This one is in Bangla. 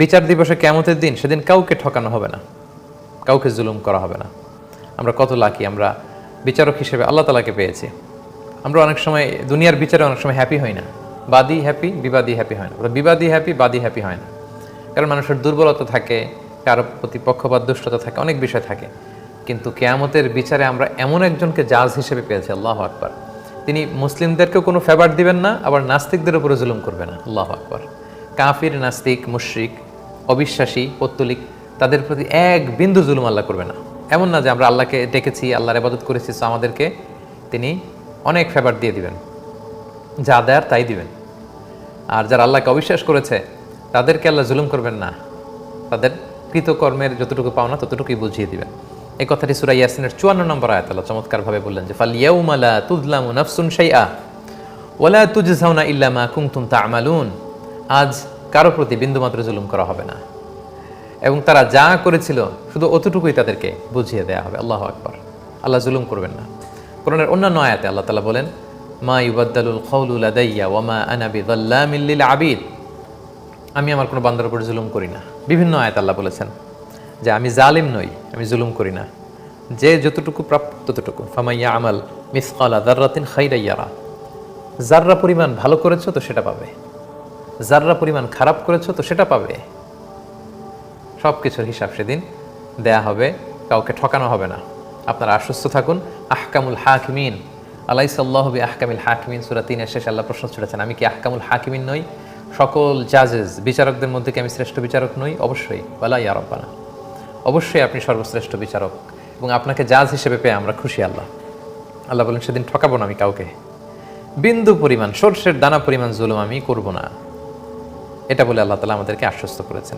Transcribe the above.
বিচার দিবসে কিয়ামতের দিন, সেদিন কাউকে ঠকানো হবে না, কাউকে জুলুম করা হবে না। আমরা কত লাকি, আমরা বিচারক হিসেবে আল্লাহ তাআলাকে পেয়েছি। আমরা অনেক সময় দুনিয়ার বিচারে অনেক সময় হ্যাপি হই না, বাদী হ্যাপি বিবাদী হ্যাপি হয় না, বিবাদী হ্যাপি বাদী হ্যাপি হয় না। কারণ মানুষের দুর্বলতা থাকে, কারো প্রতি পক্ষপাত দুষ্টতা থাকে, অনেক বিষয় থাকে। কিন্তু কিয়ামতের বিচারে আমরা এমন একজনকে জাজ হিসেবে পেয়েছি, আল্লাহু আকবার। তিনি মুসলিমদেরকেও কোনো ফেভার দিবেন না, আবার নাস্তিকদের উপরে জুলুম করবে না, আল্লাহু আকবার। কাফির, নাস্তিক, মুশরিক, অবিশ্বাসী, পৌত্তলিক, তাদের প্রতি এক বিন্দু জুলুম আল্লাহ করবে না। এমন না যে আমরা আল্লাহকে ডেকেছি, আল্লাহর ইবাদত করেছি, তো আমাদেরকে তিনি অনেক ফেভার দিয়ে দিবেন, যা দেয়ার তাই দিবেন। আর যারা আল্লাহকে অবিশ্বাস করেছে তাদেরকে আল্লাহ জুলুম করবেন না, তাদের কৃতকর্মের যতটুকু পাওনা ততটুকুই বুঝিয়ে দিবেন। এই কথাটি সূরা ইয়াসিনের 54 নম্বর আয়াত আল্লাহ চমৎকারভাবে বললেন যে ফালইয়াউমা লা তুযলামু নাফসুন শাইআ ওয়া লা তুজজাউনা ইল্লা মা কুনতুম তা'মালুন। আজ কারো প্রতি বিন্দুমাত্র জুলুম করা হবে না, এবং তারা যা করেছিল শুধু অতটুকুই তাদেরকে বুঝিয়ে দেওয়া হবে। আল্লাহু আকবার। আল্লাহ জুলুম করবেন না। কোরআনের অন্যান্য আয়াতে আল্লাহ তাআলা বলেন মা ইউবাদদালুল কওলু লাদাইয়া ওয়া মা আনা বিযাল্লামিল লিল আবিদ। আমি আমার কোনো বান্দার উপর জুলুম করি না। বিভিন্ন আয়াত আল্লাহ বলেছেন যে আমি জালিম নই, আমি জুলুম করি না, যে যতটুকু প্রাপ্য ততটুকু। ফামাইয়া আমাল মিসকালা যাররাতিন খাইরান ইয়ারা। যাররা পরিমাণ ভালো করেছো তো সেটা পাবে, যাররা পরিমাণ খারাপ করেছো তো সেটা পাবে। সব কিছুর হিসাব সেদিন দেয়া হবে, কাউকে ঠকানো হবে না। আপনারা আশ্বস্ত থাকুন। আহকামুল হাকিমিন আলাইসাল্লাহু বিআহকামিল হাকিমিন, সূরা 3 এর শেষে আল্লাহ প্রশ্ন ছুড়েছেন, আমি কি আহকামুল হাকিমিন নই? সকল জাজেস, বিচারকদের মধ্যে কি আমি শ্রেষ্ঠ বিচারক নই? অবশ্যই। বালা ইয়া রাব্বানা, অবশ্যই আপনি সর্বশ্রেষ্ঠ বিচারক, এবং আপনাকে জাজ হিসেবে পেয়ে আমরা খুশি। আল্লাহ আল্লাহ বলেন সেদিন ঠকাবো না আমি কাউকে, বিন্দু পরিমাণ, সরষের দানা পরিমাণ জুলুম আমি করব না। এটা বলে আল্লাহ তাআলা আমাদেরকে আশ্বস্ত করেছেন।